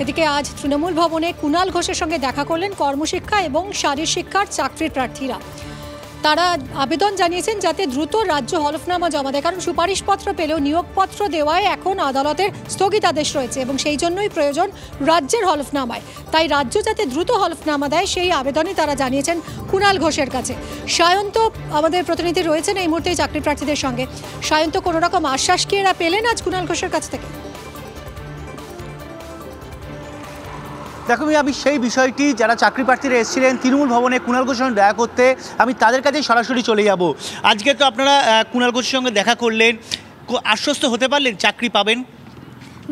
এদিকে আজ তৃণমূল ভবনে কুণাল ঘোষের সঙ্গে দেখা করলেন কর্মশিক্ষা এবং শারীরশিক্ষার চাকরির প্রার্থীরা। তারা আবেদন জানিয়েছেন যাতে দ্রুত রাজ্য হলফনামা জমা দেয়, কারণ সুপারিশপত্র পেলেও নিয়োগপত্র দেওয়ায় এখন আদালতের স্থগিতাদেশ রয়েছে এবং সেই জন্যই প্রয়োজন রাজ্যের হলফনামায়। তাই রাজ্য যাতে দ্রুত হলফনামা দেয় সেই আবেদনই তারা জানিয়েছেন কুণাল ঘোষের কাছে। সায়ন্ত আমাদের প্রতিনিধি রয়েছেন এই মুহূর্তে চাকরি প্রার্থীদের সঙ্গে। সায়ন্ত, কোনো রকম আশ্বাস কি এরা পেলেন আজ কুণাল ঘোষের কাছ থেকে? দেখো আমি সেই বিষয়টি যারা চাকরি প্রার্থীরা এসেছিলেন তৃণমূল ভবনে কুণাল ঘোষের সঙ্গে দেখা করতে, আমি তাদের কাছেই সরাসরি চলে যাব। আজকে তো আপনারা কুণাল ঘোষের সঙ্গে দেখা করলেন, আশ্বস্ত হতে পারলেন চাকরি পাবেন?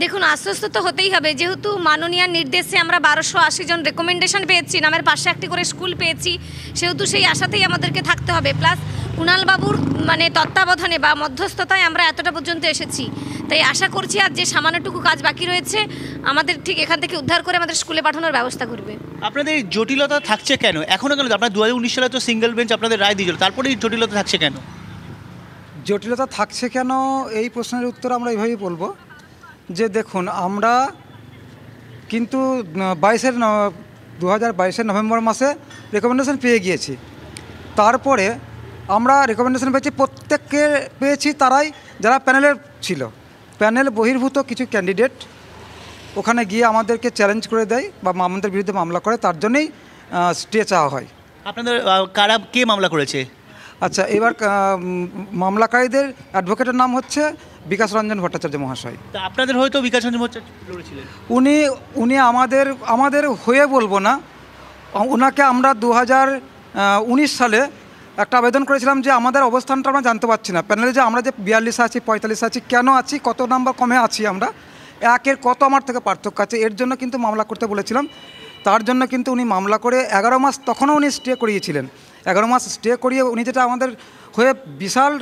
দেখুন, আশ্বস্ত তো হতেই হবে, যেহেতু মাননীয় নির্দেশে আমরা 1280 জন রেকমেন্ডেশন পেয়েছি, নামের পাশে একটি করে স্কুল পেয়েছি, সেহেতু সেই আশাতেই আমাদেরকে থাকতে হবে। প্লাস কুণাল বাবুর তত্ত্বাবধানে বা মধ্যস্থতায় আমরা এতটা পর্যন্ত এসেছি, তাই আশা করছি আর যে সামান্যটুকু কাজ বাকি রয়েছে আমাদের ঠিক এখান থেকে উদ্ধার করে আমাদের স্কুলে পাঠানোর ব্যবস্থা করবে। আপনাদের জটিলতা থাকছে কেন এখনও? কেন আপনার 2019 সালে তো সিঙ্গেল বেঞ্চ আপনাদের রায় দিয়েছিল, তারপরে জটিলতা থাকছে কেন? জটিলতা থাকছে কেন এই প্রশ্নের উত্তর আমরা এইভাবেই বলবো যে দেখুন, আমরা কিন্তু 2022 নভেম্বর মাসে রেকমেন্ডেশন পেয়ে গিয়েছি। তারপরে আমরা রেকমেন্ডেশন প্রত্যেককে পেয়েছি তারাই যারা প্যানেলের ছিল। প্যানেল বহির্ভূত কিছু ক্যান্ডিডেট ওখানে গিয়ে আমাদেরকে চ্যালেঞ্জ করে দেয় বা আমাদের বিরুদ্ধে মামলা করে, তার জন্যই স্টে চাওয়া হয়। আপনাদের কারা কে মামলা করেছে? আচ্ছা, এবার মামলাকারীদের অ্যাডভোকেটের নাম হচ্ছে বিকাশ রঞ্জন ভট্টাচার্য মহাশয়। তা আপনাদের হয়তো বিকাশ রঞ্জন ভট্টাচার্য লড়েছিলেন। উনি আমাদের হয়ে বলবো না, ওনাকে আমরা 2019 সালে একটা আবেদন করেছিলাম যে আমাদের অবস্থানটা আমরা জানতে পারছি না, প্যানেলে যে আমরা যে 42 আছি 45 আছি, কেন আছি, কত নাম্বার কমে আছি আমরা, একের কত আমার থেকে পার্থক্য আছে, এর জন্য কিন্তু মামলা করতে বলেছিলাম। তার জন্য কিন্তু উনি মামলা করে 11 মাস তখনও উনি স্টে করিয়েছিলেন। 11 মাস স্টে করিয়ে উনি যেটা আমাদের হয়ে বিশাল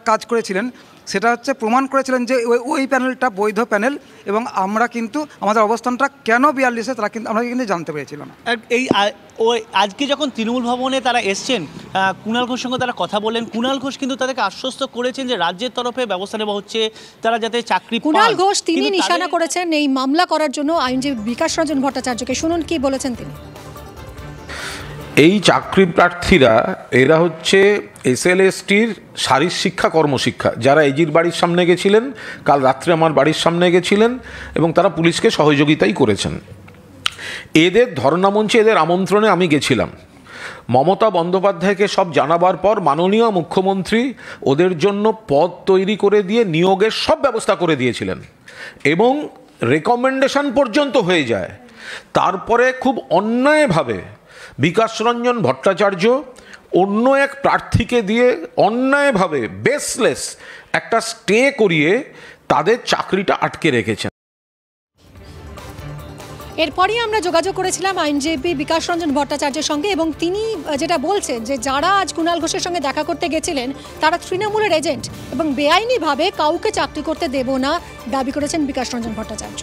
কাজ করেছিলেন, সেটা হচ্ছে প্রমাণ করেছিলেন যে ওই প্যানেলটা বৈধ প্যানেল এবং আমরা কিন্তু আমাদের অবস্থানটা কেন 42-এ তারা কিন্তু আমরা কিন্তু জানতে পেরেছিলাম। আজকে যখন তৃণমূল ভবনে তারা এসছেন, কুণাল ঘোষের সঙ্গে তারা কথা বললেন, কুণাল ঘোষ কিন্তু তাদেরকে আশ্বস্ত করেছেন যে রাজ্যের তরফে ব্যবস্থা নেওয়া হচ্ছে, তারা যাতে চাকরি পান। কুণাল ঘোষ তিনি নিশানা করেছেন এই মামলা করার জন্য আইনজীবী বিকাশ রঞ্জন ভট্টাচার্যকে। শুনুন কি বলেছেন তিনি। এই চাকরি প্রার্থীরা এরা হচ্ছে SLSTর শারীরশিক্ষা কর্মশিক্ষা, যারা এজির বাড়ির সামনে গেছিলেন, কাল রাত্রে আমার বাড়ির সামনে গেছিলেন এবং তারা পুলিশকে সহযোগিতাই করেছেন। এদের ধর্ণা মঞ্চে এদের আমন্ত্রণে আমি গেছিলাম। মমতা বন্দ্যোপাধ্যায়কে সব জানাবার পর মাননীয় মুখ্যমন্ত্রী ওদের জন্য পদ তৈরি করে দিয়ে নিয়োগের সব ব্যবস্থা করে দিয়েছিলেন এবং রেকমেন্ডেশন পর্যন্ত হয়ে যায়। তারপরে খুব অন্যায়ভাবে বিকাশ রঞ্জন ভট্টাচার্য অন্য এক প্রার্থীকে দিয়ে অন্যায়ভাবে বেসলেস একটা স্টে করিয়ে তাদের চাকরিটা আটকে রেখেছেন। এরপরই আমরা যোগাযোগ করেছিলাম আইনজীবী বিকাশ রঞ্জন ভট্টাচার্যের সঙ্গে এবং তিনি যেটা বলছেন যে যারা আজ কুণাল ঘোষের সঙ্গে দেখা করতে গেছিলেন তারা তৃণমূলের এজেন্ট এবং বেআইনিভাবে কাউকে চাকরি করতে দেব না দাবি করেছেন বিকাশ রঞ্জন ভট্টাচার্য।